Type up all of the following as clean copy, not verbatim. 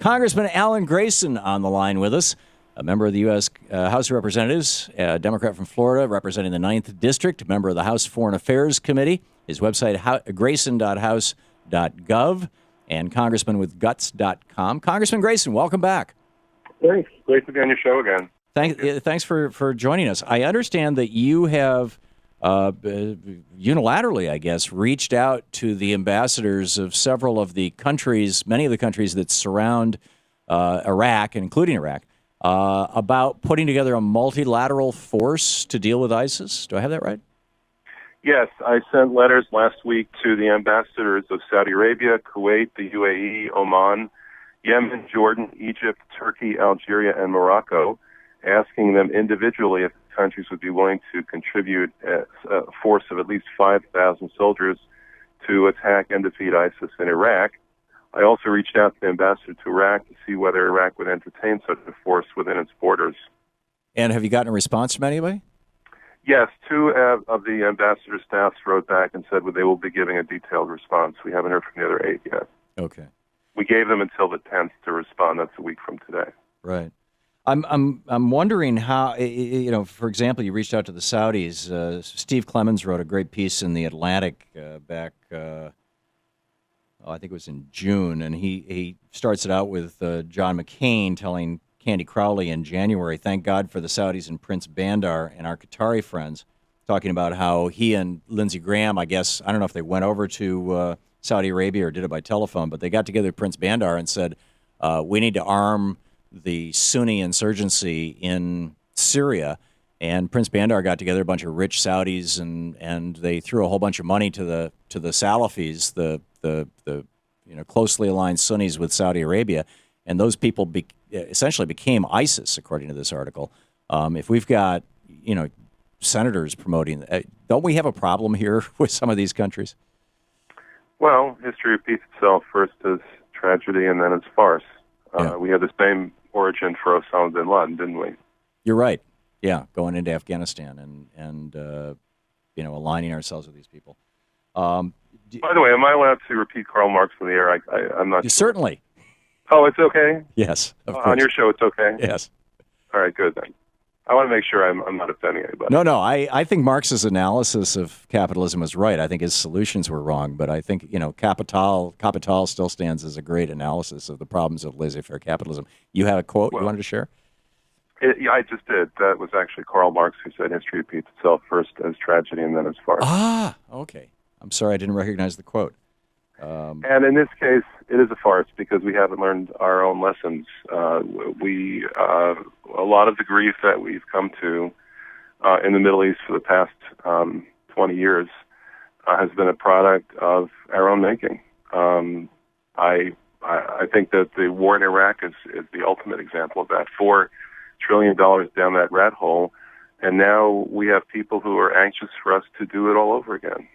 Congressman Alan Grayson on the line with us, a member of the U.S. House of Representatives, a Democrat from Florida representing the 9th District, member of the House Foreign Affairs Committee. His website, grayson.house.gov, and congressman with guts.com. Congressman Grayson, welcome back. Thanks. Great to be on your show again. Thanks for joining us. I understand that you have unilaterally, I guess, reached out to the ambassadors of several of the countries, many of the countries that surround Iraq, including Iraq, about putting together a multilateral force to deal with ISIS. Do I have that right? Yes, I sent letters last week to the ambassadors of Saudi Arabia, Kuwait, the UAE, Oman, Yemen, Jordan, Egypt, Turkey, Algeria, and Morocco, asking them individually if countries would be willing to contribute a force of at least 5,000 soldiers to attack and defeat ISIS in Iraq. I also reached out to the ambassador to Iraq to see whether Iraq would entertain such a force within its borders. And have you gotten a response from anybody? Yes, two of the ambassador staffs wrote back and said they will be giving a detailed response. We haven't heard from the other 8 yet. Okay. We gave them until the 10th to respond. That's a week from today. Right. I'm wondering how, for example, you reached out to the Saudis. Steve Clemens wrote a great piece in The Atlantic back, I think it was in June, and he starts it out with John McCain telling Candy Crowley in January, thank God for the Saudis and Prince Bandar and our Qatari friends, talking about how he and Lindsey Graham, I guess, I don't know if they went over to Saudi Arabia or did it by telephone, but they got together with Prince Bandar and said, we need to arm the Sunni insurgency in Syria, and Prince Bandar got together a bunch of rich Saudis, and they threw a whole bunch of money to the Salafis, the closely aligned Sunnis with Saudi Arabia, and those people essentially became ISIS, according to this article. If we've got senators promoting, don't we have a problem here with some of these countries? Well, history repeats itself, first as tragedy and then as farce. Yeah. We had the same origin for Osama bin Laden, didn't we? You're right. Yeah, going into Afghanistan and aligning ourselves with these people. By the way, am I allowed to repeat Karl Marx in the air? I'm not sure. Certainly. Oh, it's okay? Yes, of course. On your show, it's okay? Yes. All right, good then. I want to make sure I'm not offending anybody. No, I think Marx's analysis of capitalism was right. I think his solutions were wrong, but I think, Capital still stands as a great analysis of the problems of laissez-faire capitalism. You have a quote you wanted to share? Yeah, I just did. That was actually Karl Marx who said history repeats itself, first as tragedy and then as farce. Ah, okay. I'm sorry I didn't recognize the quote. And in this case, it is a farce because we haven't learned our own lessons. A lot of the grief that we've come to in the Middle East for the past 20 years has been a product of our own making. I think that the war in Iraq is the ultimate example of that. $4 trillion down that rat hole, and now we have people who are anxious for us to do it all over again.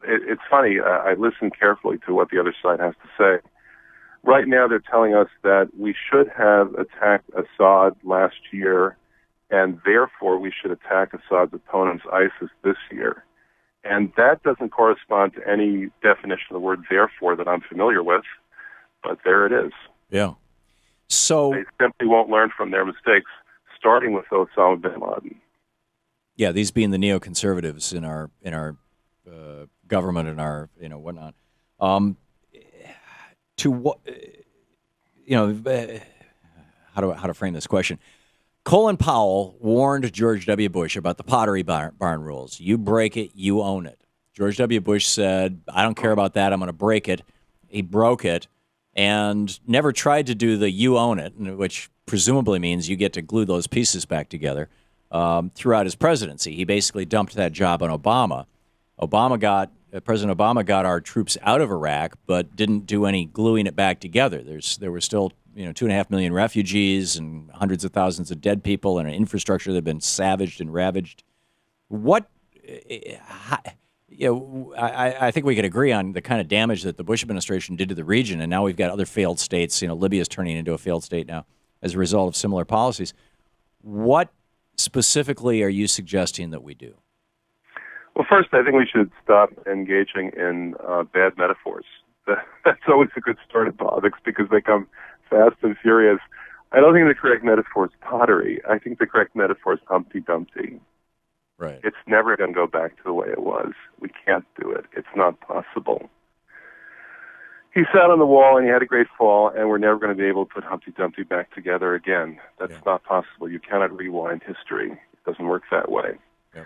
It's funny. I listen carefully to what the other side has to say. Right now, they're telling us that we should have attacked Assad last year, and therefore we should attack Assad's opponents, ISIS, this year. And that doesn't correspond to any definition of the word therefore that I'm familiar with, but there it is. Yeah. So they simply won't learn from their mistakes, starting with Osama bin Laden. Yeah, these being the neoconservatives in our government and our whatnot. To what how to frame this question? Colin Powell warned George W. Bush about the Pottery Barn rules. You break it, you own it. George W. Bush said, I don't care about that, I'm going to break it. He broke it and never tried to do the you own it, which presumably means you get to glue those pieces back together throughout his presidency. He basically dumped that job on Obama. President Obama got our troops out of Iraq, but didn't do any gluing it back together. There were still 2.5 million refugees and hundreds of thousands of dead people and an infrastructure that had been savaged and ravaged. I think we could agree on the kind of damage that the Bush administration did to the region, and now we've got other failed states. Libya is turning into a failed state now as a result of similar policies. What specifically are you suggesting that we do? Well, first, I think we should stop engaging in bad metaphors. That's always a good start in politics because they come fast and furious. I don't think the correct metaphor is pottery. I think the correct metaphor is Humpty Dumpty. Right. It's never going to go back to the way it was. We can't do it. It's not possible. He sat on the wall and he had a great fall, and we're never going to be able to put Humpty Dumpty back together again. That's not possible. You cannot rewind history. It doesn't work that way. Yeah.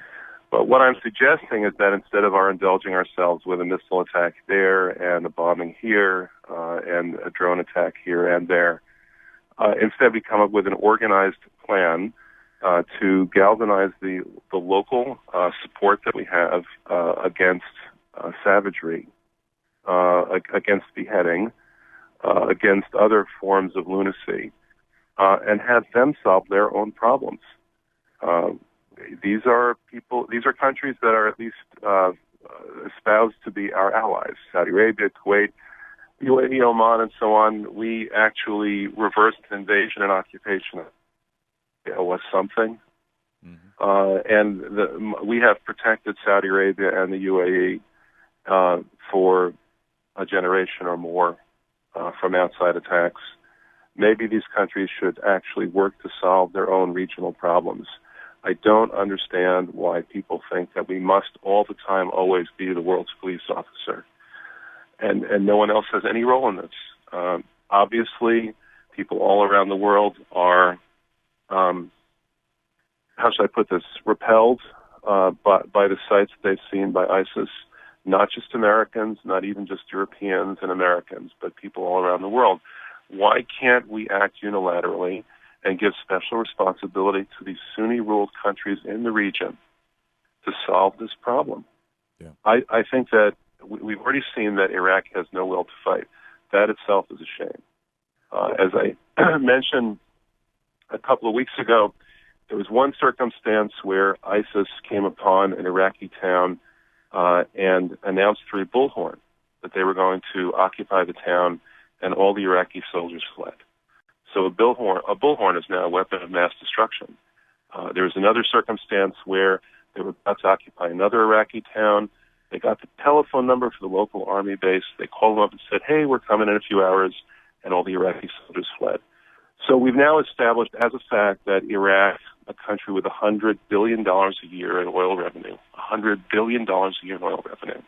But what I'm suggesting is that instead of our indulging ourselves with a missile attack there and a bombing here and a drone attack here and there, instead we come up with an organized plan to galvanize the local support that we have against savagery, against beheading, against other forms of lunacy, and have them solve their own problems. These are countries that are at least espoused to be our allies. Saudi Arabia, Kuwait, UAE, Oman, and so on. We actually reversed invasion and occupation. It was something. And we have protected Saudi Arabia and the UAE for a generation or more from outside attacks. Maybe these countries should actually work to solve their own regional problems. I don't understand why people think that we must all the time always be the world's police officer. And no one else has any role in this. Obviously, people all around the world are, how should I put this, repelled by the sights they've seen by ISIS. Not just Americans, not even just Europeans and Americans, but people all around the world. Why can't we act unilaterally and give special responsibility to these Sunni-ruled countries in the region to solve this problem? Yeah. I think that we've already seen that Iraq has no will to fight. That itself is a shame. As I mentioned a couple of weeks ago, there was one circumstance where ISIS came upon an Iraqi town and announced through bullhorn that they were going to occupy the town, and all the Iraqi soldiers fled. So a bullhorn is now a weapon of mass destruction. There was another circumstance where they were about to occupy another Iraqi town. They got the telephone number for the local army base. They called them up and said, hey, we're coming in a few hours, and all the Iraqi soldiers fled. So we've now established as a fact that Iraq, a country with $100 billion a year in oil revenue, $100 billion a year in oil revenue,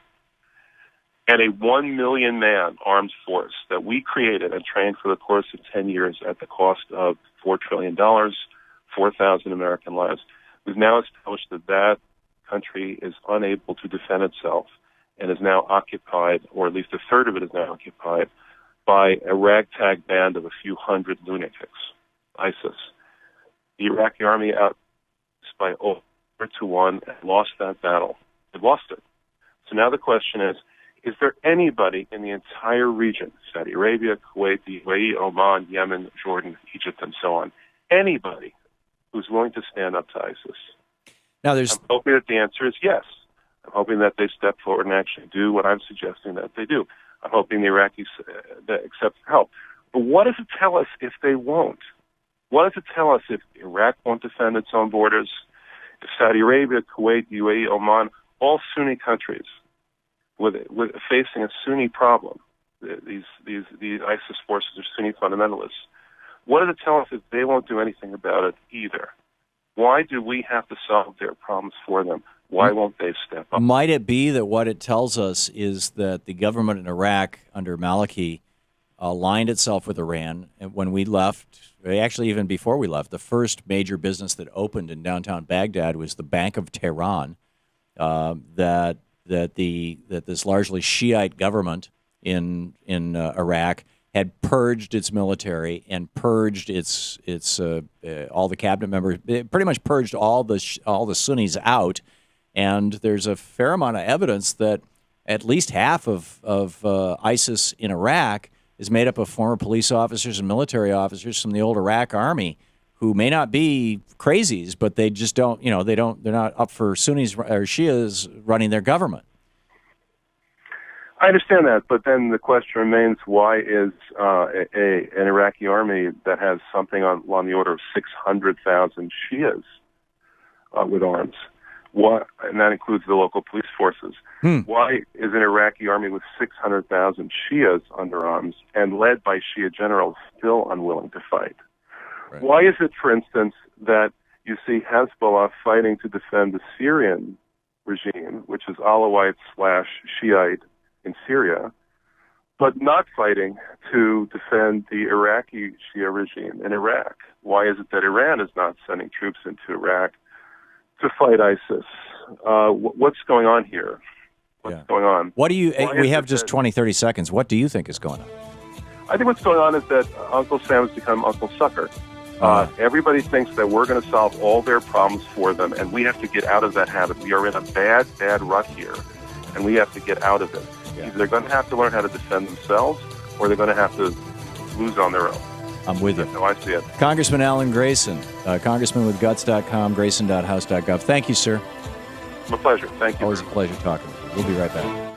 and a 1 million man armed force that we created and trained for the course of 10 years at the cost of $4 trillion, 4,000 American lives. We've now established that that country is unable to defend itself and is now occupied, or at least a third of it is now occupied, by a ragtag band of a few hundred lunatics, ISIS. The Iraqi army out by over 2-1 and lost that battle. It lost it. So now the question is there anybody in the entire region, Saudi Arabia, Kuwait, the UAE, Oman, Yemen, Jordan, Egypt, and so on, anybody who's willing to stand up to ISIS? Now, I'm hoping that the answer is yes. I'm hoping that they step forward and actually do what I'm suggesting that they do. I'm hoping the Iraqis accept help. But what does it tell us if they won't? What does it tell us if Iraq won't defend its own borders, if Saudi Arabia, Kuwait, UAE, Oman, all Sunni countries with facing a Sunni problem, these ISIS forces are Sunni fundamentalists, what does it tell us if they won't do anything about it either? Why do we have to solve their problems for them? Why won't they step up? Might it be that what it tells us is that the government in Iraq under Maliki aligned itself with Iran? And when we left, actually even before we left, the first major business that opened in downtown Baghdad was the Bank of Tehran. That this largely Shiite government in Iraq had purged its military and purged its all the cabinet members. It pretty much purged all the Sunnis out. And there's a fair amount of evidence that at least half of ISIS in Iraq is made up of former police officers and military officers from the old Iraq army who may not be crazies, but they just don't, they're not up for Sunnis or Shias running their government. I understand that, but then the question remains, why is an Iraqi army that has something on the order of 600,000 Shias with arms? Why, and that includes the local police forces. Why is an Iraqi army with 600,000 Shias under arms and led by Shia generals still unwilling to fight? Right. Why is it, for instance, that you see Hezbollah fighting to defend the Syrian regime, which is Alawite/Shiite in Syria, but not fighting to defend the Iraqi Shia regime in Iraq? Why is it that Iran is not sending troops into Iraq to fight ISIS? What's going on here? What's going on? What do you? Why We is have it just that- 20, 30 seconds. What do you think is going on? I think what's going on is that Uncle Sam has become Uncle Sucker. Everybody thinks that we're going to solve all their problems for them, and we have to get out of that habit. We are in a bad rut here, and we have to get out of it. Yeah. Either they're going to have to learn how to defend themselves, or they're going to have to lose on their own. I'm with you. That's how I see it. Congressman Alan Grayson, Congressman with guts.com, grayson.house.gov. Thank you, sir. It's my pleasure. Thank you. Always a pleasure talking with you. We'll be right back.